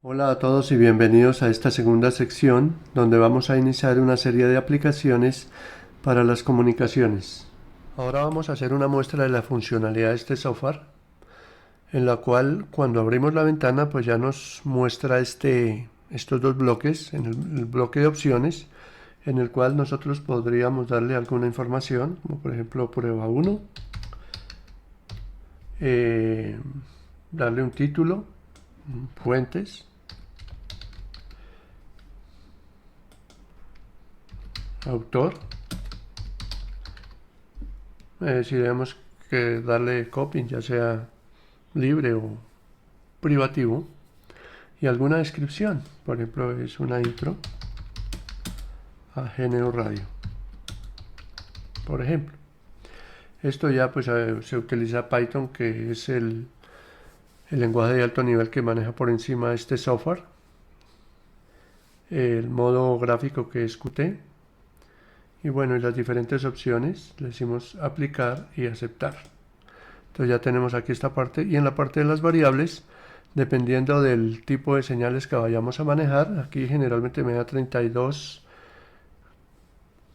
Hola a todos y bienvenidos a esta segunda sección donde vamos a iniciar una serie de aplicaciones para las comunicaciones. Ahora vamos a hacer una muestra de la funcionalidad de este software en la cual cuando abrimos la ventana pues ya nos muestra estos dos bloques, en el bloque de opciones en el cual nosotros podríamos darle alguna información, como por ejemplo prueba 1, darle un título, fuentes, autor, si tenemos que darle copy, ya sea libre o privativo, y alguna descripción. Por ejemplo, es una intro a GNU Radio. Por ejemplo, esto ya pues se utiliza Python, que es el lenguaje de alto nivel que maneja por encima este software. El modo gráfico que es Qt. Y bueno, y las diferentes opciones, le decimos aplicar y aceptar. Entonces ya tenemos aquí esta parte, y en la parte de las variables, dependiendo del tipo de señales que vayamos a manejar, aquí generalmente me da 32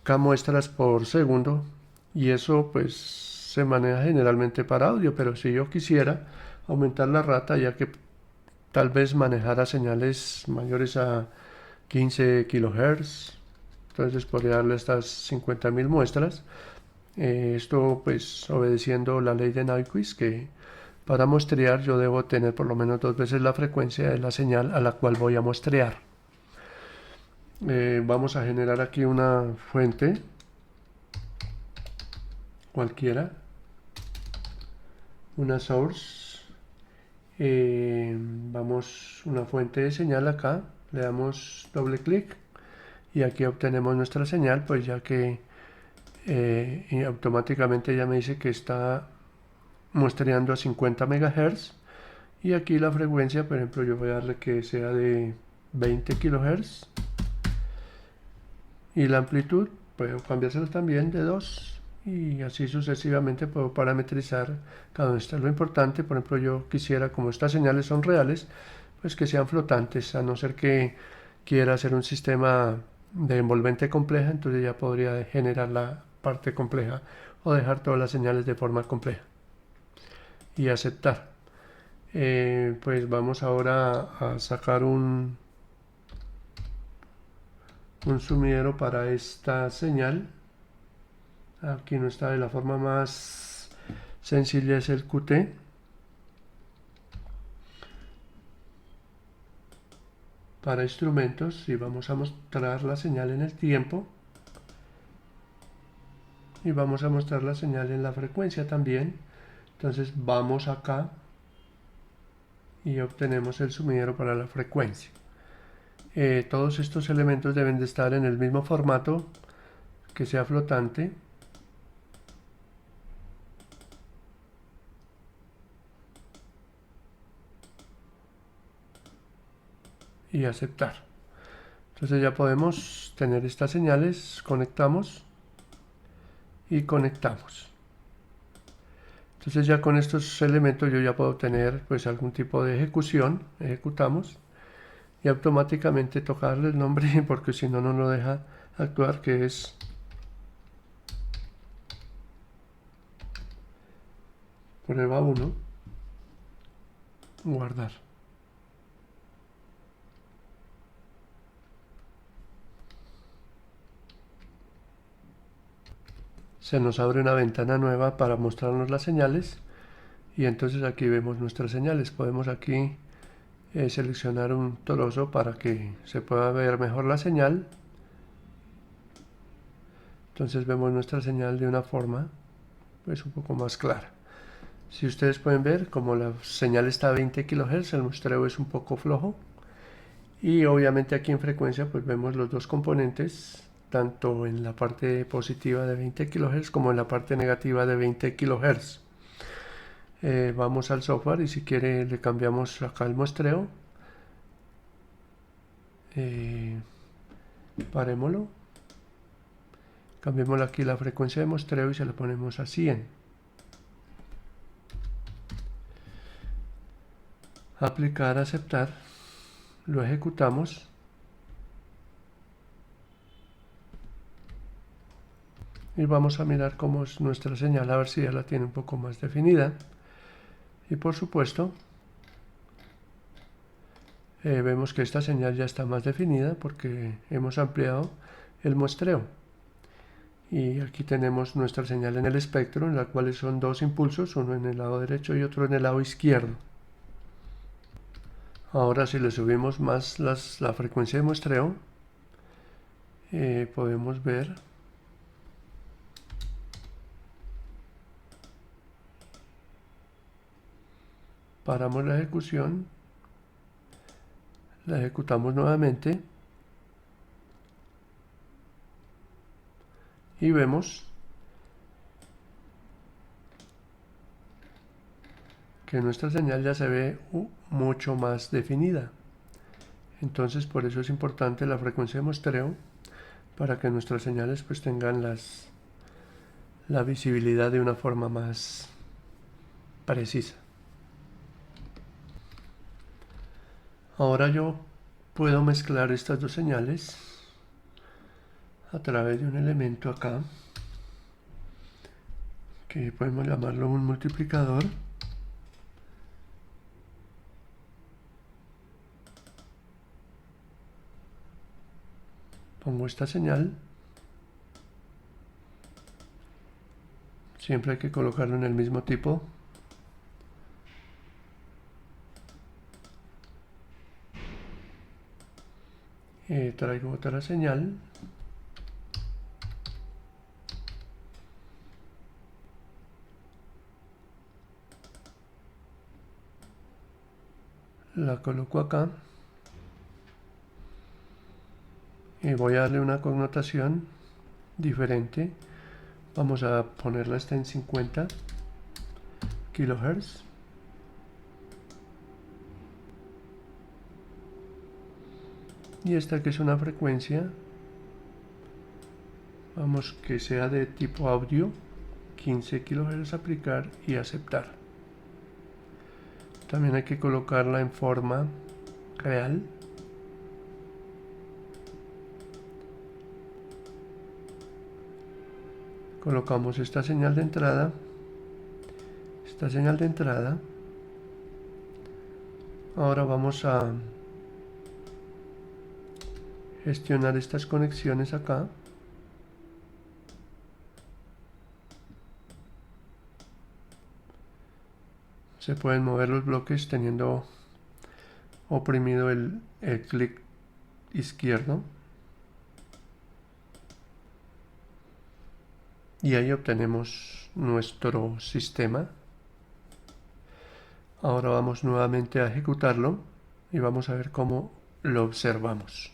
K muestras por segundo, y eso pues se maneja generalmente para audio, pero si yo quisiera aumentar la rata, ya que tal vez manejara señales mayores a 15 kHz, entonces podría darle estas 50.000 muestras. Esto pues obedeciendo la ley de Nyquist, que para muestrear yo debo tener por lo menos 2 veces la frecuencia de la señal a la cual voy a muestrear. Vamos a generar aquí una fuente cualquiera, una source. Vamos una fuente de señal acá, le damos doble clic y aquí obtenemos nuestra señal, pues ya que y automáticamente ya me dice que está muestreando a 50 MHz. Y aquí la frecuencia, por ejemplo, yo voy a darle que sea de 20 kHz. Y la amplitud, puedo cambiársela también de 2. Y así sucesivamente puedo parametrizar cada uno. Esto es lo importante. Por ejemplo, yo quisiera, como estas señales son reales, pues que sean flotantes, a no ser que quiera hacer un sistema de envolvente compleja, entonces ya podría generar la parte compleja o dejar todas las señales de forma compleja y aceptar. Pues vamos ahora a sacar un sumidero para esta señal. Aquí no está, de la forma más sencilla es el Qt. Para instrumentos, y vamos a mostrar la señal en el tiempo, y vamos a mostrar la señal en la frecuencia también. Entonces vamos acá y obtenemos el sumidero para la frecuencia. Todos estos elementos deben de estar en el mismo formato, que sea flotante. Y aceptar. Entonces ya podemos tener estas señales, conectamos y conectamos. Entonces ya con estos elementos yo ya puedo tener pues algún tipo de ejecución, ejecutamos y automáticamente tocarle el nombre porque si no no lo deja actuar, que es prueba 1, guardar. Se nos abre una ventana nueva para mostrarnos las señales y entonces aquí vemos nuestras señales. Podemos aquí seleccionar un trozo para que se pueda ver mejor la señal. Entonces vemos nuestra señal de una forma pues un poco más clara. Si ustedes pueden ver, como la señal está a 20 kHz, el muestreo es un poco flojo. Y obviamente aquí en frecuencia pues vemos los dos componentes, tanto en la parte positiva de 20 kHz como en la parte negativa de 20 kHz. Vamos al software y si quiere le cambiamos acá el muestreo. Parémoslo. Cambiémosle aquí la frecuencia de muestreo y se la ponemos a 100. Aplicar, aceptar. lo ejecutamos y vamos a mirar cómo es nuestra señal, a ver si ya la tiene un poco más definida. Y por supuesto vemos que esta señal ya está más definida porque hemos ampliado el muestreo. Y aquí tenemos nuestra señal en el espectro, en la cual son dos impulsos, uno en el lado derecho y otro en el lado izquierdo. Ahora si le subimos más la frecuencia de muestreo, podemos ver paramos la ejecución, la ejecutamos nuevamente y vemos que nuestra señal ya se ve mucho más definida. Entonces por eso es importante la frecuencia de muestreo, para que nuestras señales pues tengan la visibilidad de una forma más precisa. Ahora yo puedo mezclar estas dos señales a través de un elemento acá, que podemos llamarlo un multiplicador. Pongo esta señal, siempre hay que colocarlo en el mismo tipo. Traigo otra señal, la coloco acá y voy a darle una connotación diferente. Vamos a ponerla esta en 50 kHz. Y esta, que es una frecuencia, vamos que sea de tipo audio, 15 kHz, aplicar y aceptar. También hay que colocarla en forma real. Colocamos esta señal de entrada, esta señal de entrada. Ahora vamos a gestionar estas conexiones acá. Se pueden mover los bloques teniendo oprimido el clic izquierdo. Y ahí obtenemos nuestro sistema. Ahora vamos nuevamente a ejecutarlo y vamos a ver cómo lo observamos.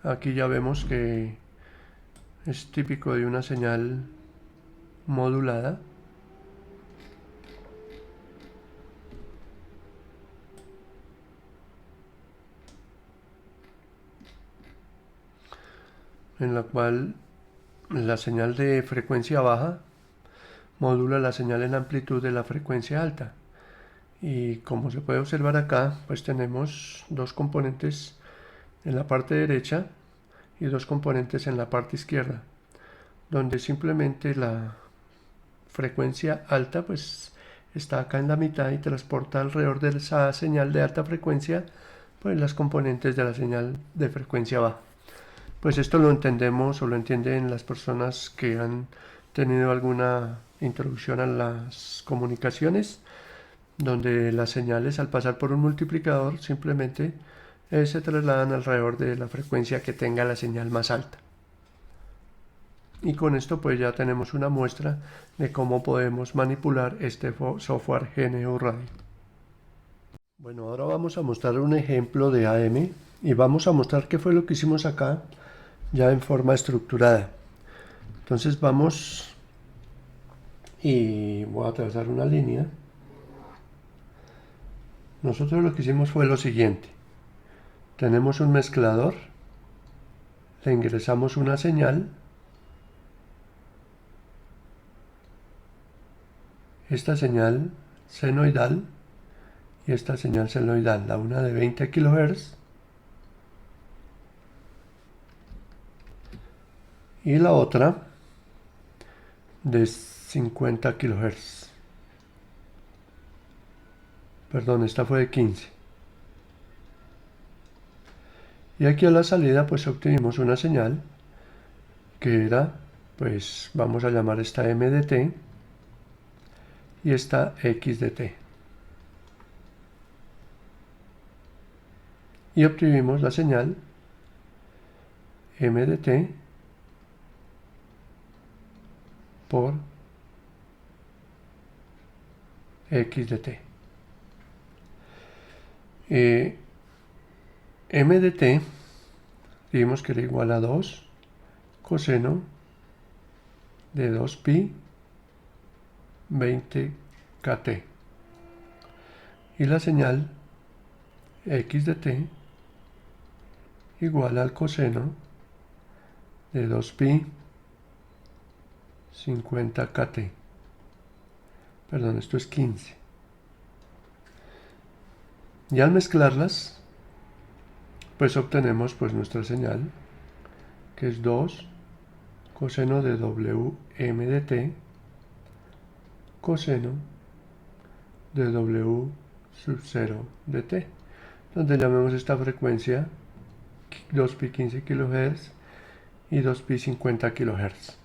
Aquí ya vemos que es típico de una señal modulada. En la cual la señal de frecuencia baja modula la señal en amplitud de la frecuencia alta. Y como se puede observar acá, pues tenemos dos componentes en la parte derecha y dos componentes en la parte izquierda, donde simplemente la frecuencia alta pues está acá en la mitad y transporta alrededor de esa señal de alta frecuencia pues las componentes de la señal de frecuencia baja. Pues esto lo entendemos o lo entienden las personas que han tenido alguna introducción a las comunicaciones, donde las señales al pasar por un multiplicador simplemente se trasladan alrededor de la frecuencia que tenga la señal más alta. Y con esto pues ya tenemos una muestra de cómo podemos manipular este software GNU Radio. Bueno, ahora vamos a mostrar un ejemplo de AM y vamos a mostrar qué fue lo que hicimos acá ya en forma estructurada. Entonces vamos y voy a trazar una línea. Nosotros lo que hicimos fue lo siguiente. Tenemos un mezclador, le ingresamos una señal. Esta señal senoidal y esta señal senoidal, la una de 20 kHz y la otra de 50 kHz. Perdón, esta fue de 15. Y aquí a la salida pues obtuvimos una señal que era, pues vamos a llamar esta M de t y esta X de t. Y obtuvimos la señal M de t por X de t. M de t dijimos que era igual a 2 coseno de 2pi 20 kt. Y la señal X de t igual al coseno de 2pi 50 kt. Perdón, esto es 15. Y al mezclarlas, pues obtenemos pues nuestra señal, que es 2 coseno de Wm de t coseno de W sub 0 de t, donde llamemos esta frecuencia 2pi 15 kHz y 2pi 50 kHz.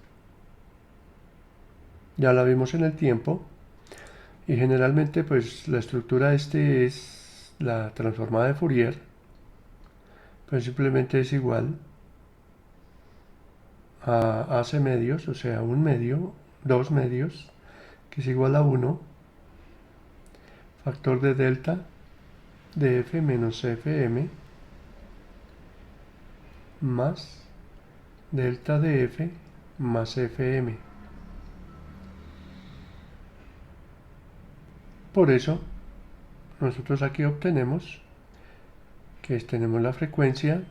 Ya la vimos en el tiempo y generalmente pues la estructura es la transformada de Fourier, pues simplemente es igual a AC medios, o sea, un medio, dos medios, que es igual a 1, factor de delta de f menos fm más delta de f más fm. Por eso, nosotros aquí obtenemos que tenemos la frecuencia,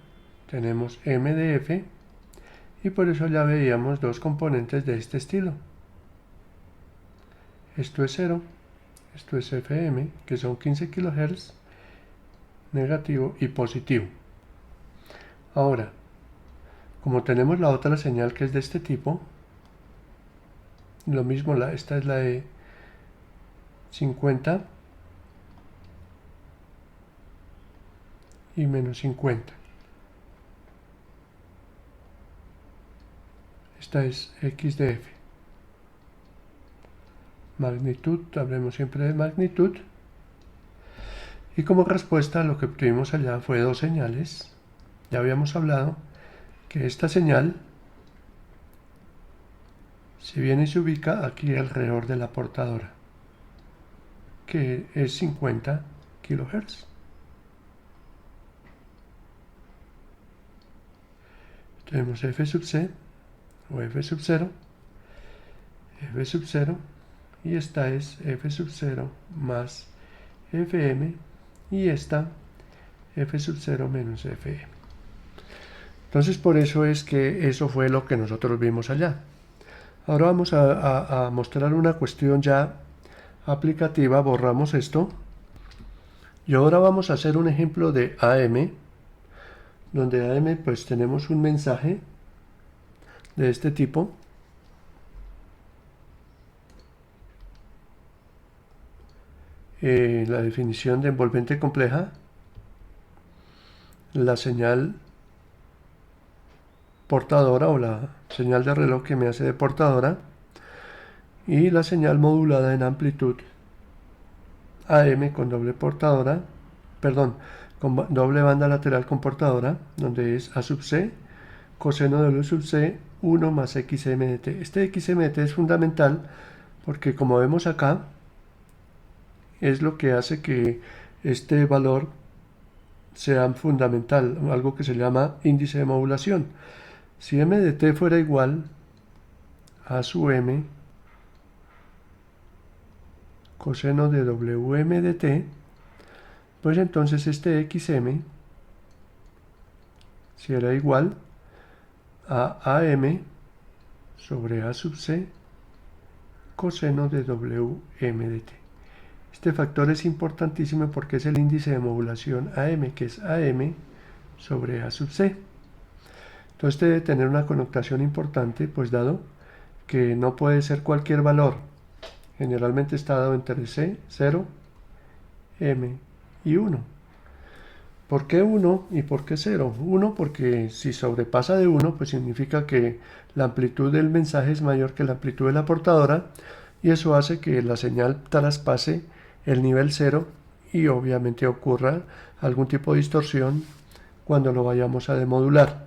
tenemos m de f, y por eso ya veíamos dos componentes de este estilo. Esto es 0, esto es fm, que son 15 kHz, negativo y positivo. Ahora, como tenemos la otra señal que es de este tipo, lo mismo, esta es la de 50 y menos 50. Esta es X de f. Magnitud, hablemos siempre de magnitud. Y como respuesta lo que obtuvimos allá fue dos señales. Ya habíamos hablado que esta señal, si viene y se ubica aquí alrededor de la portadora, que es 50 kHz. Tenemos f sub c o f sub 0, f sub 0, y esta es f sub 0 más fm, y esta f sub 0 menos fm. Entonces por eso es que eso fue lo que nosotros vimos allá. Ahora vamos a mostrar una cuestión ya aplicativa. Borramos esto y ahora vamos a hacer un ejemplo de AM, donde AM pues tenemos un mensaje de este tipo. La definición de envolvente compleja, la señal portadora o la señal de reloj que me hace de portadora, y la señal modulada en amplitud AM con doble portadora, perdón, con doble banda lateral con portadora, donde es A sub C, coseno de W sub C, 1 más XM de t. Este XM de t es fundamental porque, como vemos acá, es lo que hace que este valor sea fundamental, algo que se llama índice de modulación. Si m de t fuera igual a sub m coseno de Wm de t, pues entonces este xm será igual a am sobre a sub c coseno de Wm de t. Este factor es importantísimo porque es el índice de modulación AM, que es AM sobre A sub C. Entonces debe tener una connotación importante, pues dado que no puede ser cualquier valor. Generalmente está dado entre C, 0, M y 1. ¿Por qué 1 y por qué 0? 1 porque si sobrepasa de 1, pues significa que la amplitud del mensaje es mayor que la amplitud de la portadora, y eso hace que la señal traspase el nivel 0 y obviamente ocurra algún tipo de distorsión cuando lo vayamos a demodular.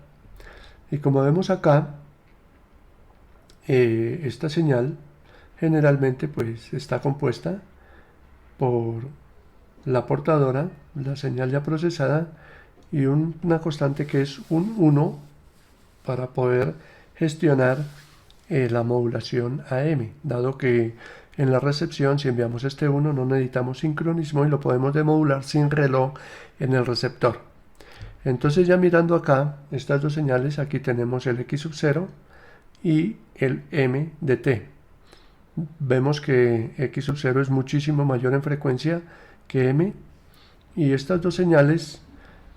Y como vemos acá, esta señal generalmente pues está compuesta por la portadora, la señal ya procesada, y una constante que es un 1 para poder gestionar la modulación AM, dado que en la recepción, si enviamos este 1, no necesitamos sincronismo y lo podemos demodular sin reloj en el receptor. Entonces, ya mirando acá estas dos señales, aquí tenemos el X sub 0 y el M de T. Vemos que X sub 0 es muchísimo mayor en frecuencia que M, y estas dos señales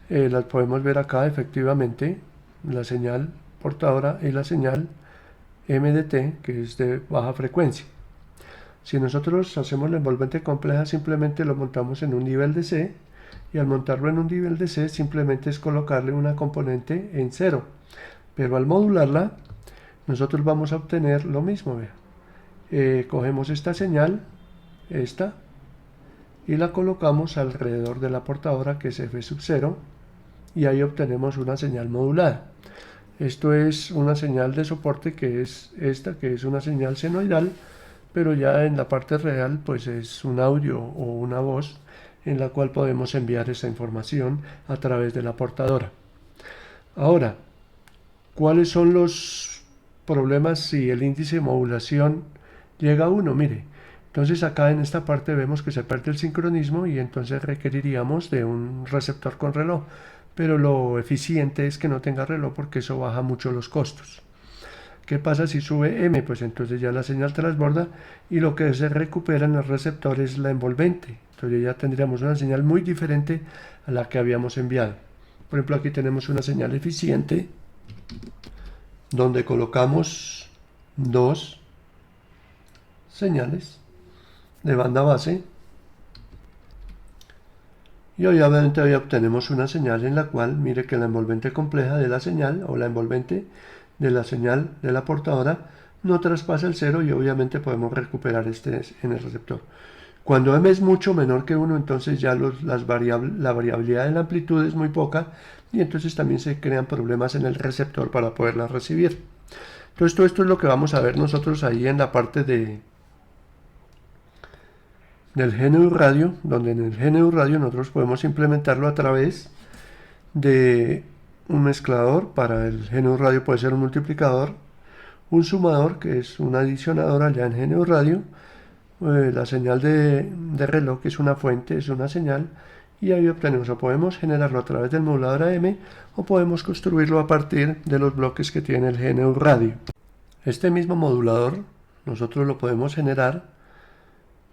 las podemos ver acá efectivamente, la señal portadora y la señal MDT, que es de baja frecuencia. Si nosotros hacemos la envolvente compleja, simplemente lo montamos en un nivel de C, y al montarlo en un nivel de C simplemente es colocarle una componente en 0, pero al modularla nosotros vamos a obtener lo mismo. Cogemos esta señal, esta, y la colocamos alrededor de la portadora, que es F sub 0, y ahí obtenemos una señal modulada. Esto es una señal de soporte, que es esta, que es una señal senoidal, pero ya en la parte real pues es un audio o una voz en la cual podemos enviar esa información a través de la portadora. Ahora, ¿cuáles son los problemas si el índice de modulación llega a 1? Mire, entonces acá en esta parte vemos que se pierde el sincronismo y entonces requeriríamos de un receptor con reloj, pero lo eficiente es que no tenga reloj porque eso baja mucho los costos. ¿Qué pasa si sube M? Pues entonces ya la señal transborda y lo que se recupera en el receptor es la envolvente. Entonces ya tendríamos una señal muy diferente a la que habíamos enviado. Por ejemplo, aquí tenemos una señal eficiente donde colocamos dos señales de banda base, y obviamente hoy obtenemos una señal en la cual, mire que la envolvente compleja de la señal, o la envolvente de la señal de la portadora, no traspasa el 0, y obviamente podemos recuperar este en el receptor. Cuando M es mucho menor que 1, entonces ya la variabilidad de la amplitud es muy poca, y entonces también se crean problemas en el receptor para poderla recibir. Entonces todo esto es lo que vamos a ver nosotros ahí en la parte del GNU Radio, donde en el GNU Radio nosotros podemos implementarlo a través de un mezclador. Para el GNU Radio puede ser un multiplicador, un sumador, que es un adicionador allá en GNU Radio, la señal de reloj, que es una fuente, es una señal, y ahí obtenemos, o podemos generarlo a través del modulador AM, o podemos construirlo a partir de los bloques que tiene el GNU Radio. Este mismo modulador nosotros lo podemos generar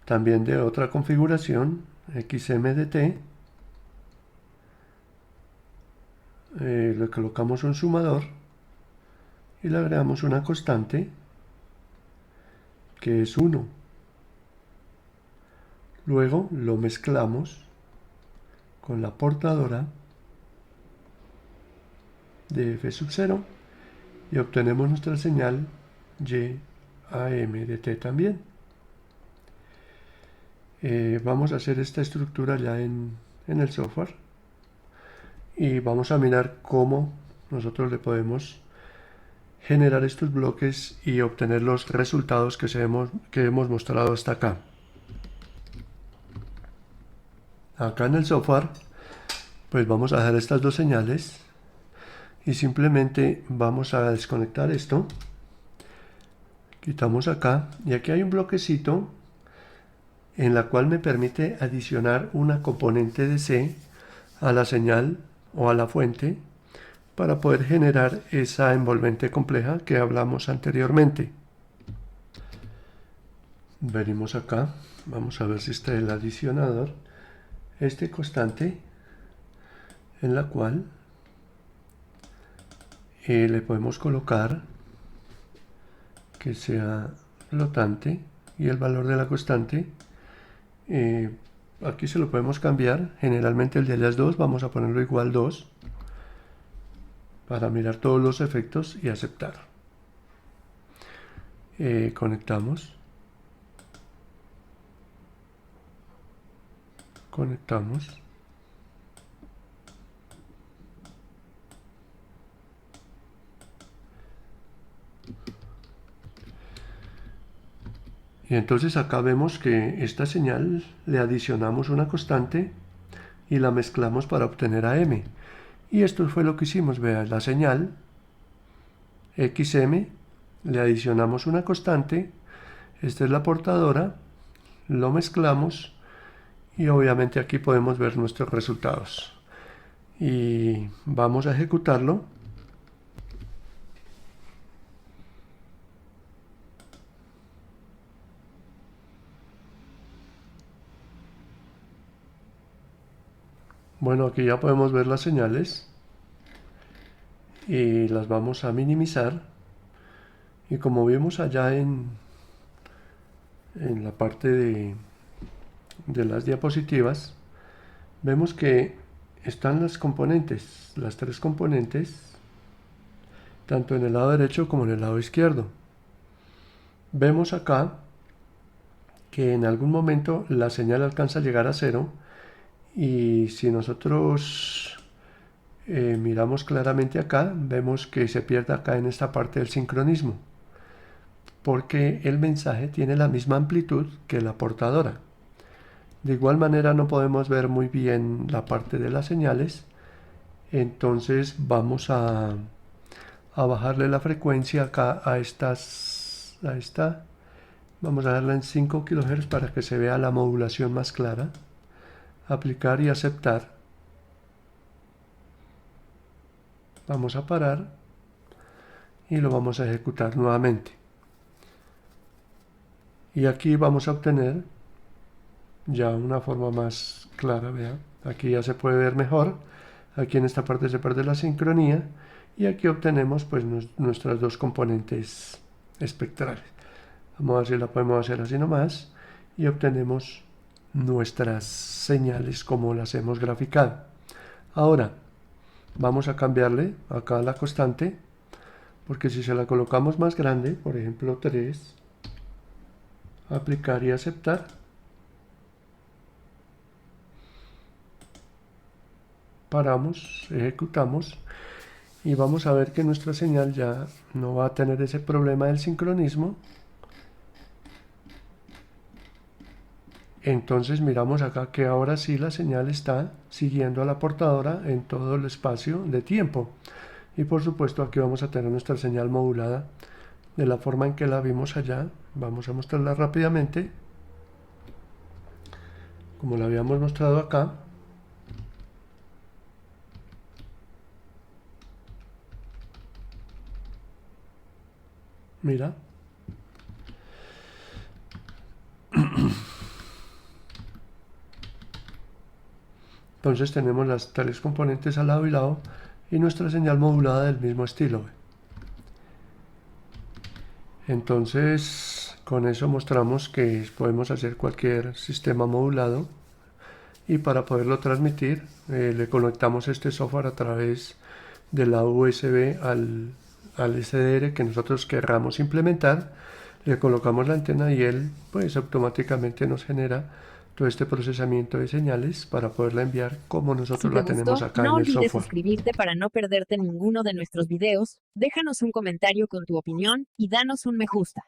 también de otra configuración, XMDT. Le colocamos un sumador y le agregamos una constante que es 1. Luego lo mezclamos con la portadora de F sub 0 y obtenemos nuestra señal YAMDT también. Vamos a hacer esta estructura ya en el software y vamos a mirar cómo nosotros le podemos generar estos bloques y obtener los resultados que hemos mostrado hasta acá. Acá en el software pues vamos a dejar estas dos señales y simplemente vamos a desconectar esto, quitamos acá, y aquí hay un bloquecito en la cual me permite adicionar una componente de C a la señal o a la fuente para poder generar esa envolvente compleja que hablamos anteriormente. venimos acá, vamos a ver si está el adicionador, este constante en la cual le podemos colocar que sea flotante y el valor de la constante aquí se lo podemos cambiar. Generalmente el de las 2 vamos a ponerlo igual 2 para mirar todos los efectos y aceptar. Conectamos y entonces acá vemos que esta señal le adicionamos una constante y la mezclamos para obtener a m. Y esto fue lo que hicimos. Vea, la señal xm, le adicionamos una constante, esta es la portadora, lo mezclamos y obviamente aquí podemos ver nuestros resultados. Y vamos a ejecutarlo. Bueno, aquí ya podemos ver las señales y las vamos a minimizar. Y como vimos allá en la parte de las diapositivas, vemos que están las componentes, las tres componentes, tanto en el lado derecho como en el lado izquierdo. Vemos acá que en algún momento la señal alcanza a llegar a 0 y si nosotros miramos claramente acá, vemos que se pierde acá en esta parte del sincronismo, porque el mensaje tiene la misma amplitud que la portadora. De igual manera no podemos ver muy bien la parte de las señales, entonces vamos a bajarle la frecuencia acá a esta, vamos a darla en 5 kHz para que se vea la modulación más clara. Aplicar y aceptar. Vamos a parar y lo vamos a ejecutar nuevamente. Y aquí vamos a obtener ya una forma más clara, vean. Aquí ya se puede ver mejor. Aquí en esta parte se pierde la sincronía y aquí obtenemos pues nuestras dos componentes espectrales. Vamos a ver si la podemos hacer así nomás y obtenemos nuestras señales como las hemos graficado. Ahora vamos a cambiarle acá la constante, porque si se la colocamos más grande, por ejemplo 3, aplicar y aceptar, paramos, ejecutamos y vamos a ver que nuestra señal ya no va a tener ese problema del sincronismo. Entonces miramos acá que ahora sí la señal está siguiendo a la portadora en todo el espacio de tiempo. Y por supuesto aquí vamos a tener nuestra señal modulada de la forma en que la vimos allá. Vamos a mostrarla rápidamente, como la habíamos mostrado acá. Mira. Entonces tenemos las tres componentes al lado y lado y nuestra señal modulada del mismo estilo. Entonces con eso mostramos que podemos hacer cualquier sistema modulado y para poderlo transmitir le conectamos este software a través de la USB al SDR que nosotros querramos implementar, le colocamos la antena y él pues automáticamente nos genera todo este procesamiento de señales para poderla enviar como nosotros Si te la tenemos gustó, acá no en el olvides software. suscribirte para no perderte ninguno de nuestros videos, déjanos un comentario con tu opinión y danos un me gusta.